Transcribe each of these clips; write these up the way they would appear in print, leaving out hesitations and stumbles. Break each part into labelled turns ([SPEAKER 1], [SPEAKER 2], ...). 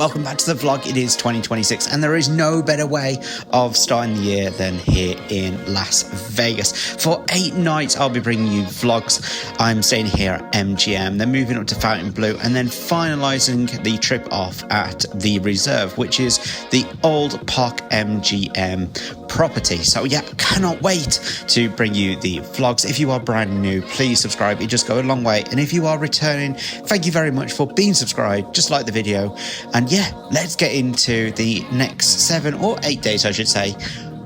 [SPEAKER 1] Welcome back to the vlog. It is 2026 and there is no better way of starting the year than here in Las Vegas. For 8 nights I'll be bringing you vlogs. I'm staying here at MGM, then moving up to Fontainebleau and then finalising the trip off at the Reserve, which is the old Park MGM property. So yeah, cannot wait to bring you the vlogs. If you are brand new, please subscribe. It just go a long way. And if you are returning, thank you very much for being subscribed. Just like the video. And yeah, let's get into the next 7 or 8 days, I should say,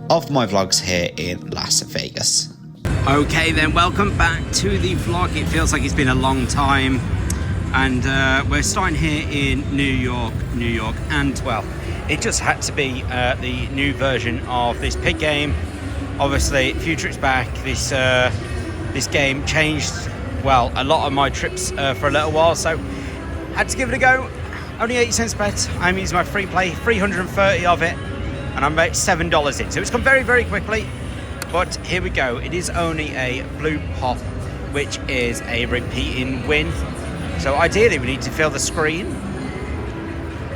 [SPEAKER 1] of my vlogs here in Las Vegas.
[SPEAKER 2] Okay then, welcome back to the vlog. It feels like it's been a long time, and we're starting here in New York, and well, it just had to be the new version of this pig game. Obviously, a few trips back, this game changed, well, a lot of my trips for a little while, so had to give it a go. Only 80 cents bet. I'm using my free play, 330 of it, and I'm about $7 in. So it's come very, very quickly, but here we go. It is only a blue pop, which is a repeating win. So ideally we need to fill the screen.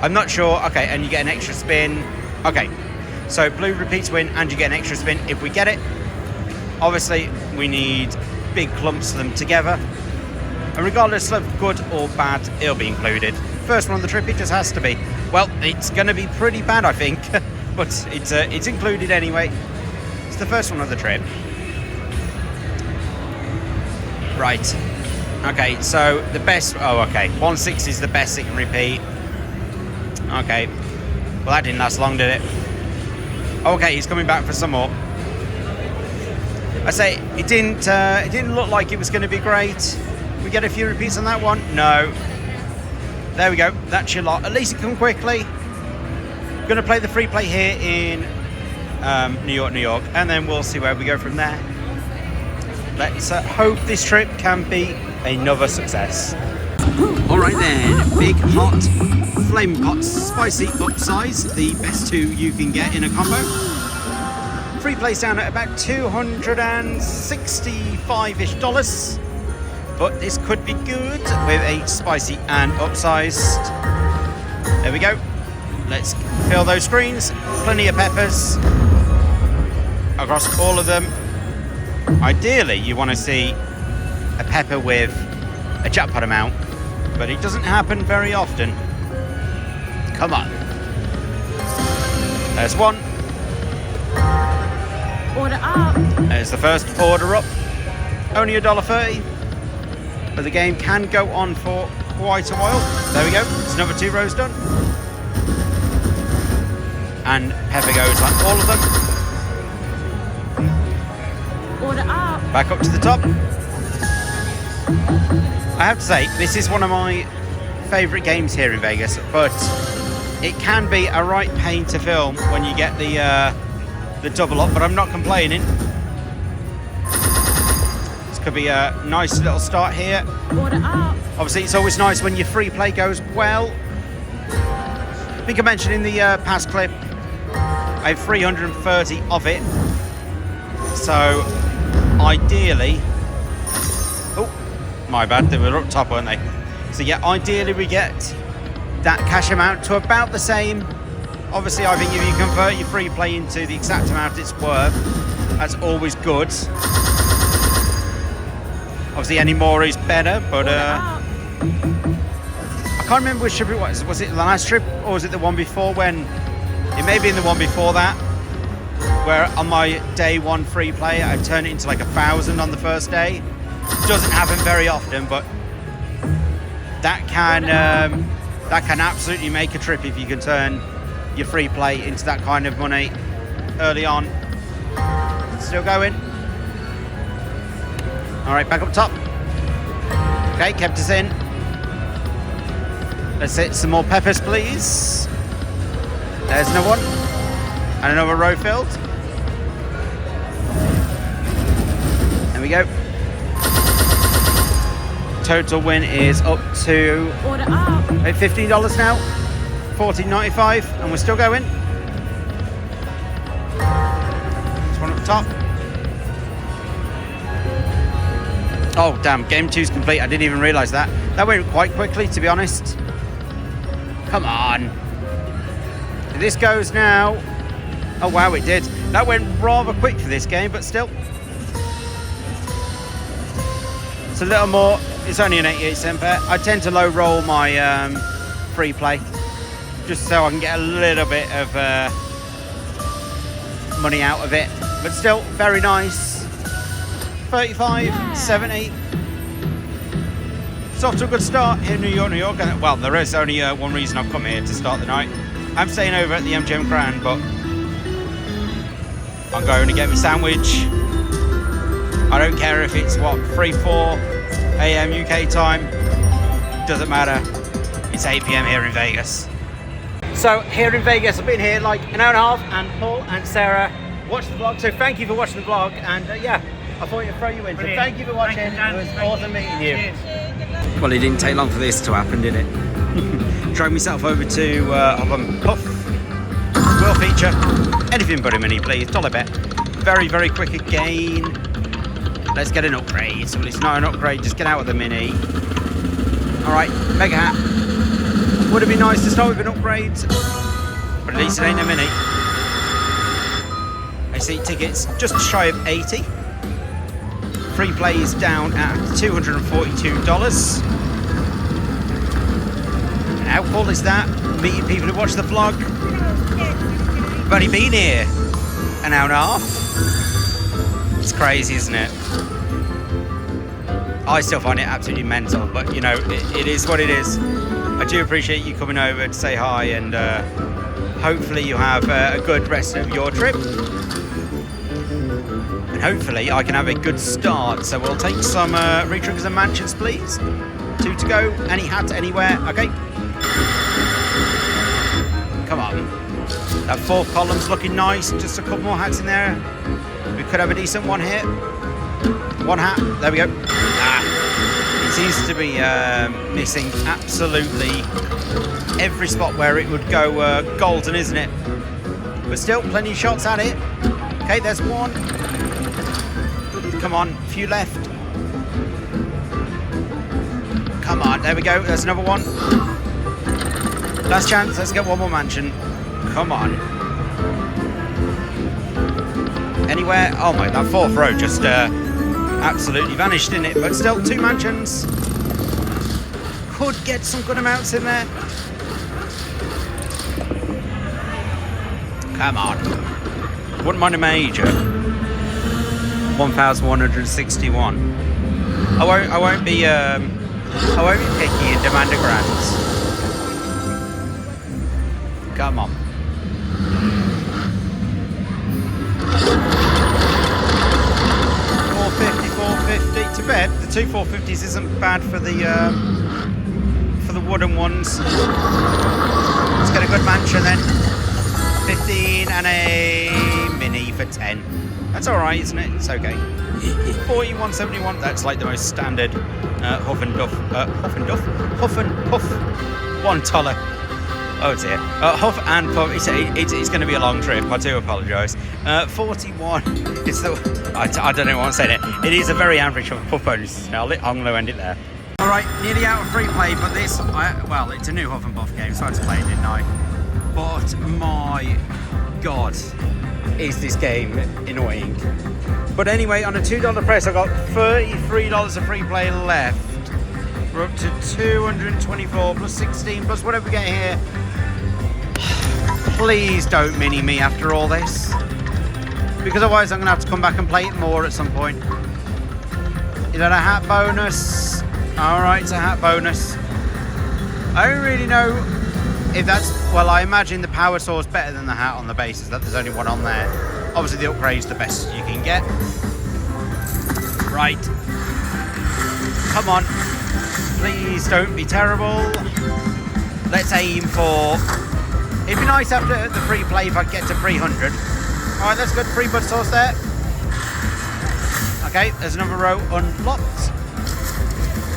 [SPEAKER 2] I'm not sure. Okay, and you get an extra spin. Okay, so blue repeats win and you get an extra spin if we get it. Obviously we need big clumps of them together, and regardless of good or bad, it'll be included. First one on the trip, it just has to be. Well, it's going to be pretty bad, I think, but it's included anyway. It's the first one of the trip. Right. Okay, so the best. Oh, okay. 160 is the best it can repeat. Okay. Well, that didn't last long, did it? Okay, he's coming back for some more. I say it didn't look like it was going to be great. We get a few repeats on that one. No. There we go, that's your lot. At least it come quickly. Going to play the free play here in New York, and then we'll see where we go from there. Let's hope this trip can be another success. Alright then, big hot flaming pot spicy upsize, the best 2 you can get in a combo. Free play's down at about $265-ish dollars. But this could be good with a spicy and upsized. There we go. Let's fill those screens. Plenty of peppers across all of them. Ideally, you want to see a pepper with a jackpot amount, but it doesn't happen very often. Come on. There's one.
[SPEAKER 3] Order up.
[SPEAKER 2] There's the first order up. Only $1.30. But the game can go on for quite a while. There we go. It's another 2 rows done. And pepper goes on all of them.
[SPEAKER 3] Order up.
[SPEAKER 2] Back up to the top. I have to say, this is one of my favourite games here in Vegas, but it can be a right pain to film when you get the double up, but I'm not complaining. Could be a nice little start here.
[SPEAKER 3] Order up.
[SPEAKER 2] Obviously, it's always nice when your free play goes well. I think I mentioned in the past clip, I have 330 of it. So, ideally... Oh, my bad, they were up top, weren't they? So yeah, ideally we get that cash amount to about the same. Obviously, I think if you convert your free play into the exact amount it's worth, that's always good. Obviously, any more is better, but I can't remember which trip it was. Was it the last trip, or was it the one before? When it may be in the one before that, where on my day 1 free play, I turned it into like 1,000 on the first day. Doesn't happen very often, but that can absolutely make a trip if you can turn your free play into that kind of money early on. Still going. All right, back up top. Okay, kept us in. Let's hit some more peppers, please. There's another one. And another row filled. There we go. Total win is up to
[SPEAKER 3] Order up.
[SPEAKER 2] $15 now. $14.95, and we're still going. This one up top. Oh, damn, game 2's complete. I didn't even realise that. That went quite quickly, to be honest. Come on. This goes now. Oh wow, it did. That went rather quick for this game, but still. It's a little more. It's only an 88-cent bet. I tend to low roll my free play, just so I can get a little bit of money out of it. But still, very nice. 35, 70. It's off to a good start in New York, New York. Well, there is only one reason I've come here to start the night. I'm staying over at the MGM Grand, but I'm going to get me sandwich. I don't care if it's 3-4 a.m. UK time. Doesn't matter. It's 8 p.m. here in Vegas. So here in Vegas, I've been here like an hour and a half, and Paul and Sarah watched the vlog. So thank you for watching the vlog, and yeah, I thought I'd throw you in. So thank you for watching. It was awesome meeting you. Well, it didn't take long for this to happen, did it? Drove myself over to Huff and Puff. Will feature. Anything but a mini, please. $1 bet. Very, very quick again. Let's get an upgrade. Well, it's not an upgrade, just get out of the mini. Alright, mega hat. Would have been nice to start with an upgrade, but at least it ain't a mini. I see tickets just shy of 80. Free plays down at $242. And how cool is that? Meeting people who watch the vlog. I've only been here an hour and a half. It's crazy, isn't it? I still find it absolutely mental, but you know, it is what it is. I do appreciate you coming over to say hi, and hopefully you have a good rest of your trip. And hopefully I can have a good start. So we'll take some retriggers and mansions, please. 2 to go. Any hat, anywhere. Okay. Come on. That 4th column's looking nice. Just a couple more hats in there. We could have a decent one here. 1 hat. There we go. It seems to be missing absolutely every spot where it would go golden, isn't it? But still, plenty of shots at it. Okay, there's 1. Come on, a few left. Come on, there we go. There's another 1. Last chance. Let's get 1 more mansion. Come on. Anywhere? Oh my, that 4th row just absolutely vanished, didn't it? But still, 2 mansions. Could get some good amounts in there. Come on. Wouldn't mind a major. 1,161. I won't be picky and demand a grand. Come on. $450 to bed. The 2 450s isn't bad for the wooden ones. Let's get a good mansion then. 15 and a mini for 10. That's all right, isn't it? It's okay. 41.71. That's like the most standard Huff and Puff $1. Oh dear. Huff and Puff. It's going to be a long trip. I do apologise. 41. It's the. I don't know what I'm saying. It is a very average Huff and Puff bonus. I'm going to end it there. All right, nearly out of free play, but this. Well, it's a new Huff and Puff game, so I had to play it, didn't I? But my God, is this game annoying? But anyway, on a $2 press, I got $33 of free play left. We're up to 224 plus 16 plus whatever we get here. Please don't mini me after all this, because otherwise I'm going to have to come back and play it more at some point. Is that a hat bonus? Alright, it's a hat bonus. I don't really know if that's... Well, I imagine the power source better than the hat on the basis that there's only 1 on there. Obviously the upgrade's the best you can get. Right. Come on. Please don't be terrible. Let's aim for... It'd be nice after the free play if I get to 300. Alright, that's good. Free bud source there. Okay, there's another row unlocked.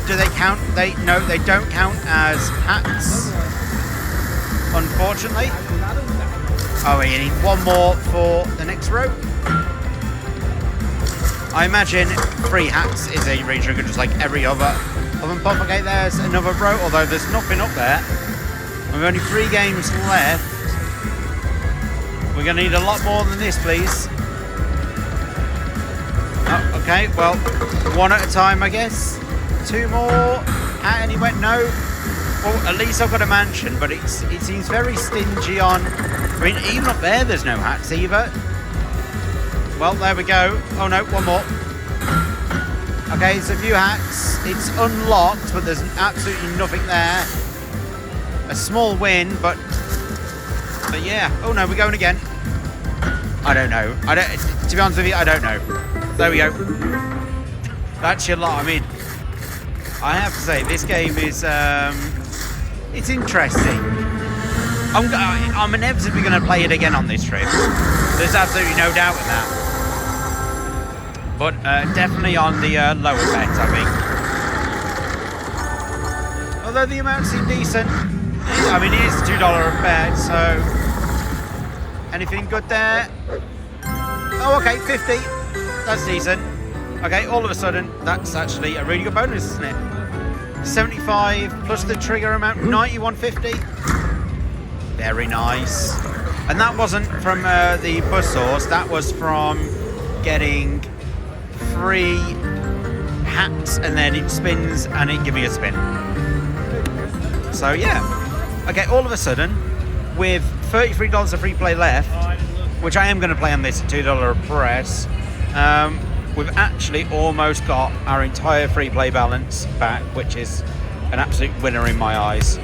[SPEAKER 2] Do they count? No, they don't count as hats, unfortunately. Oh, we need 1 more for the next row. I imagine 3 hats is a retrigger just like every other Huff and Puff. Okay, there's another row, although there's nothing up there. We've only 3 games left. We're going to need a lot more than this, please. Oh, okay, well, one at a time, I guess. 2 more. And he went no. Well, at least I've got a mansion, but it seems very stingy on... I mean, even up there's no hats either. Well, there we go. Oh no, one more. Okay, it's a few hats. It's unlocked, but there's absolutely nothing there. A small win, but yeah. Oh no, we're going again. I don't know. To be honest with you, I don't know. There we go. That's your lot. I mean, I have to say, this game is it's interesting. I'm inevitably going to play it again on this trip. There's absolutely no doubt in that. But definitely on the lower bet, I think. Although the amounts seem decent. I mean, it is $2 a bet, so... Anything good there? Oh, okay, 50. That's decent. Okay, all of a sudden, that's actually a really good bonus, isn't it? 75 plus the trigger amount, 91.50. Very nice. And that wasn't from the bus source, that was from getting free hats, and then it spins and it gives me a spin. So yeah. Okay, all of a sudden, with $33 of free play left, which I am going to play on this at $2 a press, we've actually almost got our entire free play balance back, which is an absolute winner in my eyes.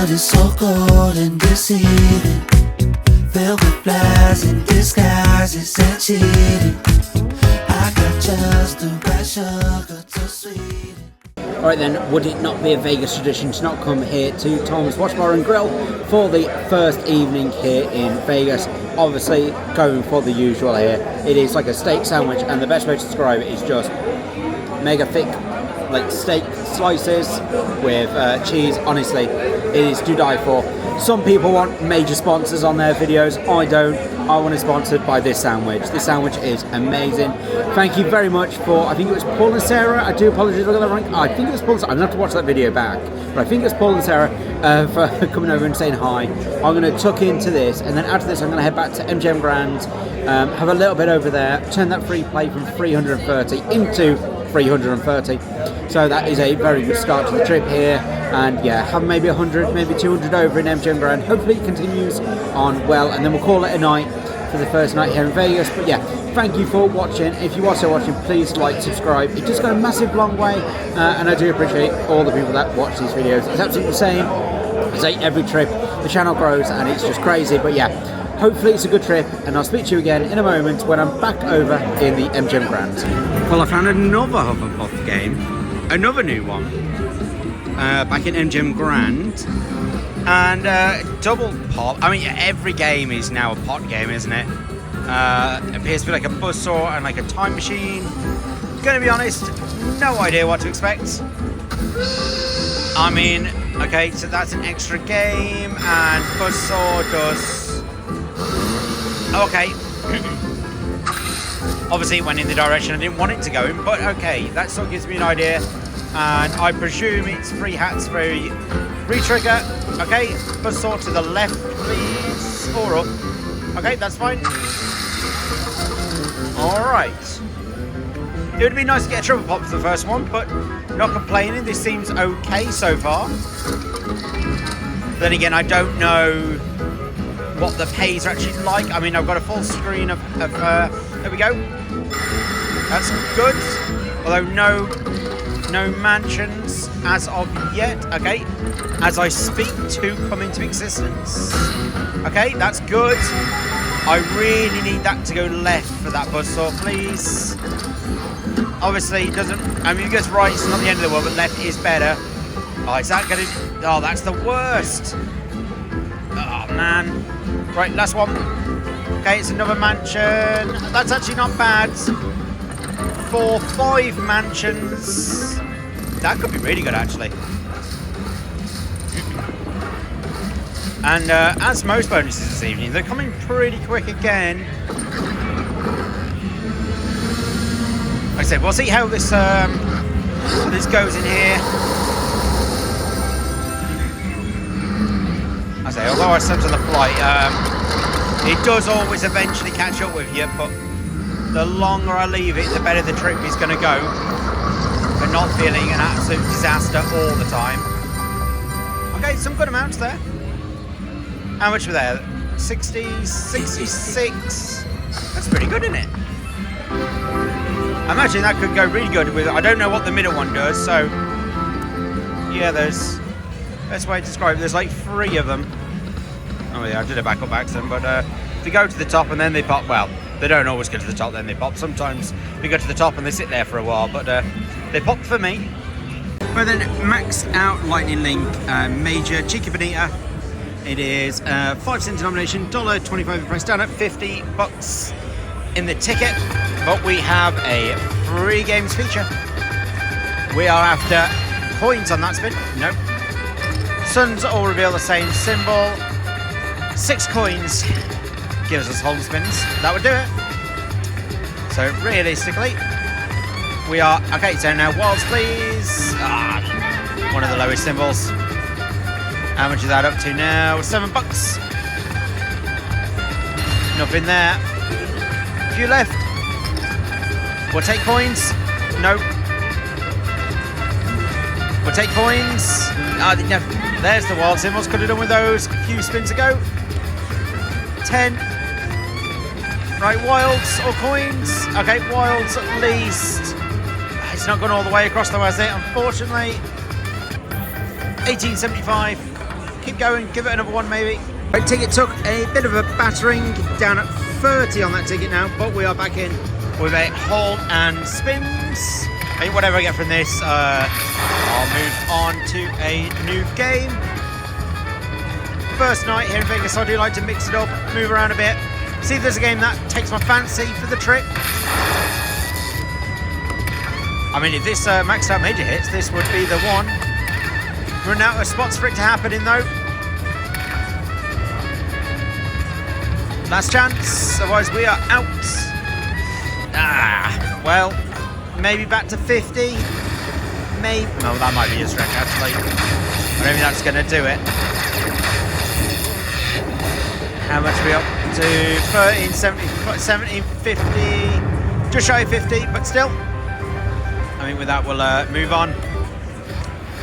[SPEAKER 4] It's so cold and deceiving, filled with lies and disguises and cheating. I got just the right sugar to sweeten.
[SPEAKER 2] Alright then, would it not be a Vegas tradition to not come here to Tom's Watch Bar and Grill for the first evening here in Vegas? Obviously, going for the usual here. It is like a steak sandwich, and the best way to describe it is just mega thick, like steak slices with cheese. Honestly, it is to die for. Some people want major sponsors on their videos. I don't. I want it sponsored by this sandwich. This sandwich is amazing. Thank you very much for, I think it was Paul and Sarah. I do apologize if I got that wrong. I think it was Paul and Sarah. I'm going to have to watch that video back. But I think it's Paul and Sarah for coming over and saying hi. I'm going to tuck into this, and then after this I'm going to head back to MGM Grand, have a little bit over there, turn that free play from 330 into 330. So that is a very good start to the trip here, and yeah, have maybe 100, maybe 200 over in MGM Grand. Hopefully it continues on well, and then we'll call it a night for the first night here in Vegas. But yeah, thank you for watching. If you are still watching, please like, subscribe. It just got a massive long way, and I do appreciate all the people that watch these videos. It's absolutely the same as every trip. The channel grows and it's just crazy. But yeah, hopefully it's a good trip, and I'll speak to you again in a moment when I'm back over in the MGM Grand.
[SPEAKER 5] Well, I found another Huff and Puff game, another new one, back in MGM Grand, and double pot. I mean, every game is now a pot game, isn't it? It appears to be like a buzzsaw and like a time machine. Gonna be honest, no idea what to expect. I mean, okay, so that's an extra game, and buzzsaw does... Okay. Obviously it went in the direction I didn't want it to go in, but okay, that still gives me an idea. And I presume it's free hats for re-trigger. Okay, buzzsaw to the left, please, or up. Okay, that's fine. Alright. It would be nice to get a triple pop for the first one, but not complaining. This seems okay so far. Then again, I don't know what the pays are actually like. I mean, I've got a full screen of there we go. That's good. Although no mansions as of yet. Okay, as I speak to come into existence. Okay, that's good. I really need that to go left for that buzzsaw, please. Obviously, it doesn't. I mean, it goes right. It's not the end of the world, but left is better. Oh, is that gonna? Oh, that's the worst. Oh man. Right, last one. Okay, it's another mansion. That's actually not bad. For 5 mansions. That could be really good, actually. And as most bonuses this evening, they're coming pretty quick again. Like I said, we'll see how this goes in here. I say, although I slept on the flight, it does always eventually catch up with you, but the longer I leave it, the better the trip is going to go. But not feeling an absolute disaster all the time. Okay, some good amounts there. How much were there? 60, 66. That's pretty good, isn't it? I imagine that could go really good with. I don't know what the middle one does, so yeah, there's. Best way to describe it, there's like 3 of them. Oh yeah, I did a backup accident, but if you go to the top and then they pop, well, they don't always go to the top, then they pop. Sometimes we go to the top and they sit there for a while, but they pop for me.
[SPEAKER 2] But then maxed out Lightning Link Major Cheeky Bonita. It is 5 cent denomination, $1.25 price, down at $50 in the ticket. But we have a free games feature. We are after coins on that spin. Nope. Suns all reveal the same symbol. 6 coins gives us home spins. That would do it. So realistically, we are okay. So now wilds, please. One of the lowest symbols. How much is that up to now? $7. Nothing there. A few left. We'll take coins. Nope. We'll take coins. No. There's the wild symbols. Could have done with those a few spins ago. 10. Right, wilds or coins? Okay, wilds at least. It's not gone all the way across though, has it? Unfortunately. 18.75. Keep going. Give it another one, maybe. Right, ticket took a bit of a battering. Down at 30 on that ticket now, but we are back in with a hold and spins. Hey, whatever I get from this, I'll move on to a new game. First night here in Vegas, I do like to mix it up, move around a bit, see if there's a game that takes my fancy for the trip. I mean, if this maxed out major hits, this would be the one. Run out of spots for it to happen in though. Last chance, otherwise we are out. Well, maybe back to 50. Maybe. No, that might be a stretch actually. I don't think that's going to do it. How much are we up to? 13.50. Just shy of 50, but still. I mean, with that, we'll move on.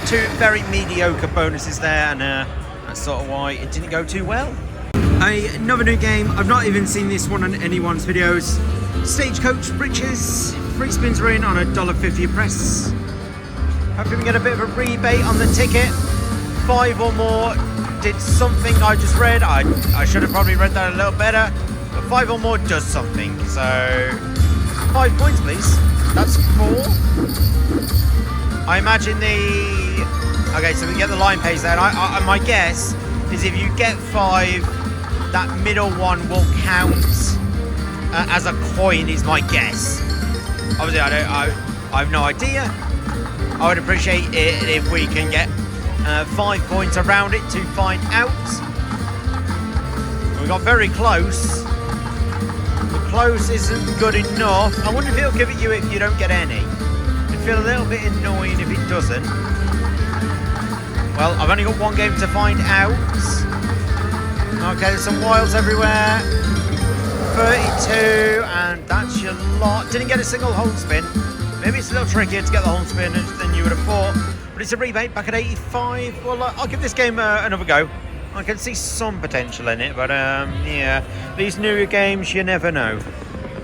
[SPEAKER 2] 2 very mediocre bonuses there, and that's sort of why it didn't go too well. Another new game. I've not even seen this one on anyone's videos. Stagecoach Riches. Free spins are in on $1.50 a press. Hopefully we get a bit of a rebate on the ticket. 5 or more did something I just read. I should have probably read that a little better. But 5 or more does something. So 5 points, please. That's 4. I imagine the... Okay, so we get the line pays there. My guess is if you get 5, that middle one will count as a coin, is my guess. Obviously, I have no idea. I would appreciate it if we can get 5 points around it to find out. We got very close. The close isn't good enough. I wonder if it'll give it you if you don't get any. It'd feel a little bit annoying if it doesn't. Well, I've only got 1 game to find out. Okay, there's some wilds everywhere. 32, and that's your lot. Didn't get a single home spin. Maybe it's a little trickier to get the home spin than you would have thought. But it's a rebate back at 85. Well, I'll give this game another go. I can see some potential in it, but yeah, these newer games, you never know.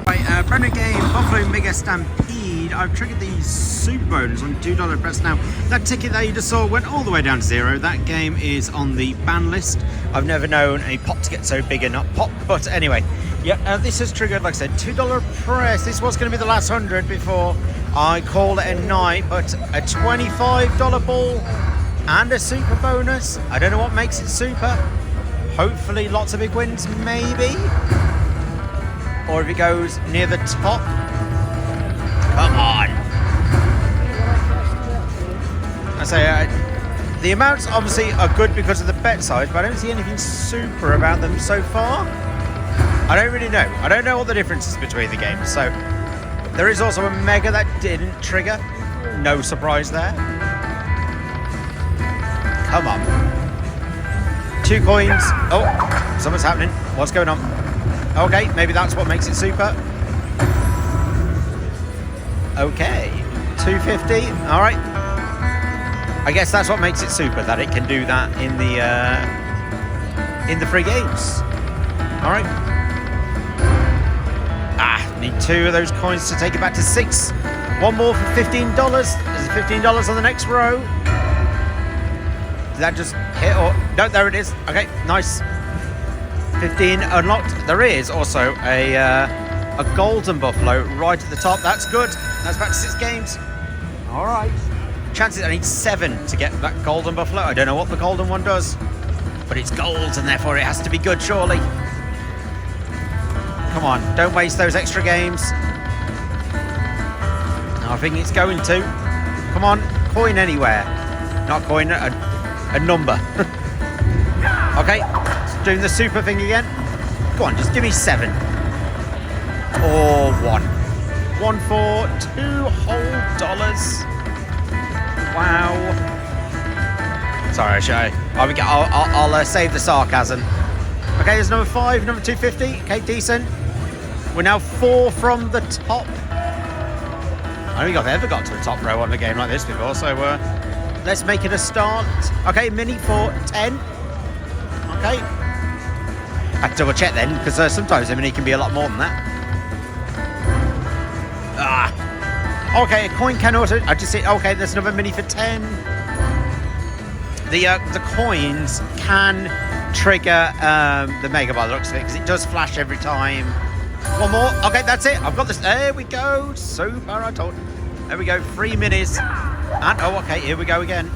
[SPEAKER 2] Right, brand new game, Buffalo Mega Stampede. I've triggered the super bonus on $2 press now. That ticket that you just saw went all the way down to 0. That game is on the ban list. I've never known a pot to get so big and not pop, but anyway. Yeah, this has triggered, like I said, $2 press. This was going to be the last 100 before I called it a night, but a $25 ball and a super bonus. I don't know what makes it super. Hopefully lots of big wins, maybe. Or if it goes near the top. Come on. I say,
[SPEAKER 5] The amounts obviously are good because of the bet size, but I don't see anything super about them so far. I don't really know. I don't know what the difference is between the games. So there is also a mega that didn't trigger. No surprise there. Come on. 2 coins. Oh, something's happening. What's going on? Okay, maybe that's what makes it super. Okay, 250. All right. I guess that's what makes it super, that it can do that in the free games. All right. Need 2 of those coins to take it back to 6. 1 more for $15. There's $15 on the next row. Did that just hit or no? There it is. Okay, nice. 15 unlocked. There is also a golden buffalo right at the top. That's good. That's back to 6 games. All right. Chances I need 7 to get that golden buffalo. I don't know what the golden one does, but it's gold and therefore it has to be good, surely. Come on, don't waste those extra games. I think it's going to. Come on, coin anywhere. Not coin, a number. Okay, doing the super thing again. Go on, just give me 7. Or 1. 1 for $2 whole. Wow. Sorry, I'll save the sarcasm. Okay, there's number 5, number 250. Okay, decent. We're now 4 from the top. I don't think I've ever got to the top row on a game like this before, so let's make it a start. Okay, mini for 10. Okay. I have to double check then, because sometimes a mini can be a lot more than that. Okay, a coin can also. I just see. Okay, there's another mini for 10. The coins can trigger the mega by the looks of it, because it does flash every time. 1 more. Okay, that's it. I've got this. There we go. Super. I told. There we go. 3 minis. And oh, okay. Here we go again.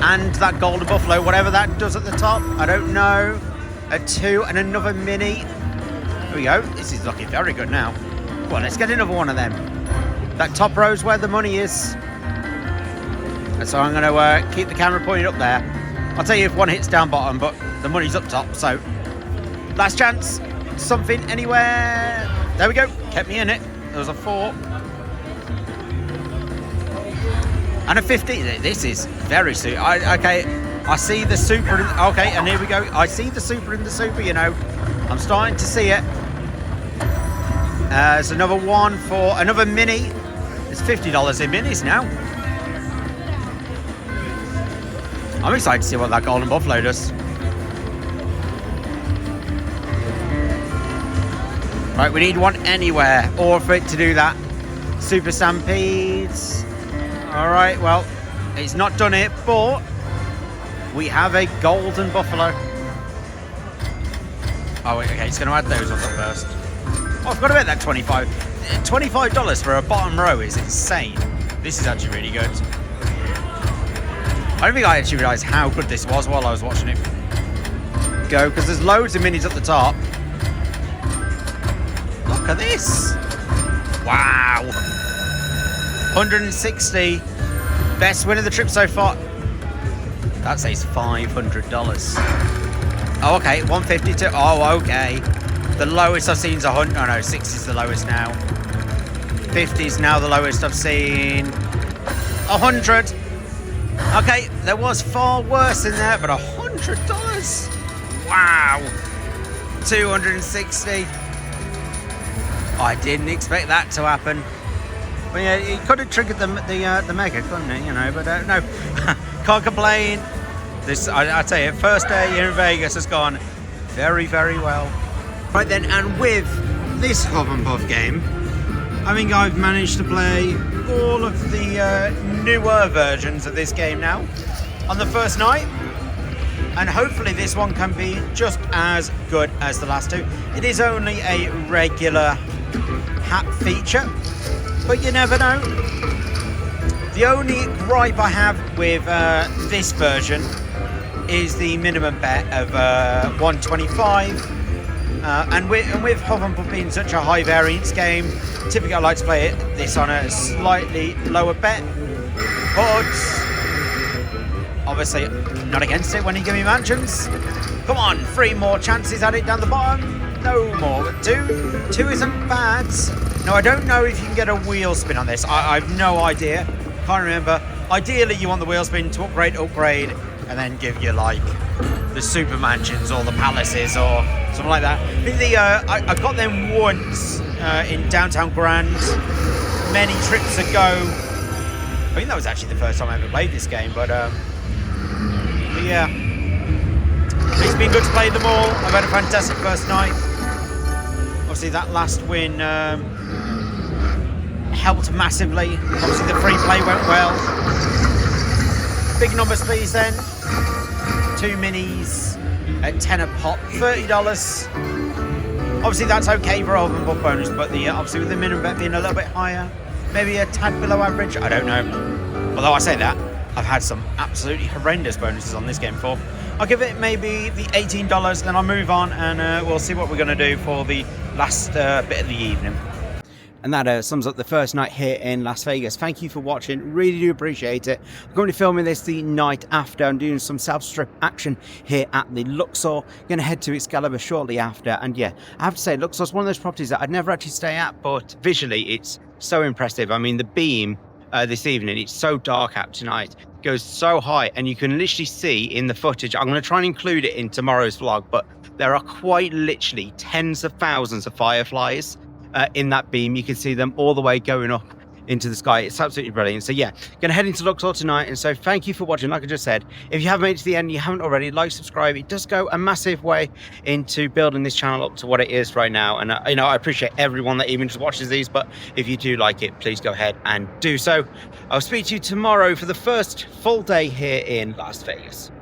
[SPEAKER 5] And that golden buffalo, whatever that does at the top, I don't know. A 2 and another mini. There we go. This is looking very good now. Come on, let's get another one of them. That top row's where the money is. And so I'm going to keep the camera pointed up there. I'll tell you if one hits down bottom, but the money's up top. So last chance. Something anywhere. There we go. Kept me in it. There was a 4. And a 50. This is very super. Okay. I see the super. Okay, and here we go. I see the super in the super, you know. I'm starting to see it. There's another 1 for another mini. It's $50 in minis now. I'm excited to see what that golden buffalo does. Right, we need 1 anywhere, or for it to do that. Super Stampedes. All right, well, it's not done it, but we have a golden buffalo. Oh, wait, okay, it's going to add those on first. Oh, I forgot about that $25 for a bottom row is insane. This is actually really good. I don't think I actually realised how good this was while I was watching it go, because there's loads of minis at the top. Look at this. Wow. 160. Best win of the trip so far. That says $500. Oh, okay. 152. Oh, okay. The lowest I've seen is 100. Oh, no. 60 is the lowest now. 50 is now the lowest I've seen. 100. Okay. There was far worse in there, but $100. Wow. 260. I didn't expect that to happen. Well, yeah, it could have triggered the mega, couldn't it? You know, but no, can't complain. This, I tell you, first day here in Vegas has gone very, very well. Right then, and with this Huff and Puff game, I think I've managed to play all of the newer versions of this game now on the first night, and hopefully this one can be just as good as the last 2. It is only a regular hat feature, but you never know. The only gripe I have with this version is the minimum bet of 125, and with Huff and Puff being such a high variance game, typically I like to play this on a slightly lower bet, but obviously not against it when you give me mansions. Come on, 3 more chances at it down the bottom. No more, but 2 isn't bad. No, I don't know if you can get a wheel spin on this. I've no idea. Can't remember. Ideally, you want the wheel spin to upgrade, and then give you like the super mansions or the palaces or something like that. I got them once in downtown Grand many trips ago. I think that was actually the first time I ever played this game, but yeah. It's been good to play them all. I've had a fantastic first night. Obviously, that last win helped massively. Obviously, the free play went well. Big numbers, please, then. 2 minis at 10 a pop, $30. Obviously, that's okay for Huff and Puff bonus, but obviously with the minimum bet being a little bit higher, maybe a tad below average, I don't know. Although I say that, I've had some absolutely horrendous bonuses on this game before. I'll give it maybe the $18, then I'll move on, and we'll see what we're going to do for the last bit of the evening.
[SPEAKER 2] And that sums up the first night here in Las Vegas. Thank you for watching. Really do appreciate it. I'm going to be filming this the night after. I'm doing some self-strip action here at the Luxor. Going to head to Excalibur shortly after. And yeah, I have to say, Luxor's one of those properties that I'd never actually stay at, but visually it's so impressive. I mean, the beam this evening, it's so dark out tonight, goes so high, and you can literally see in the footage. I'm going to try and include it in tomorrow's vlog, but there are quite literally tens of thousands of fireflies in that beam. You can see them all the way going up into the sky. It's absolutely brilliant. So yeah, gonna head into Luxor tonight, and so thank you for watching. Like I just said, if you have made it to the end and you haven't already, like, subscribe. It does go a massive way into building this channel up to what it is right now, and you know, I appreciate everyone that even just watches these, but if you do like it, please go ahead and do so. I'll speak to you tomorrow for the first full day here in Las Vegas.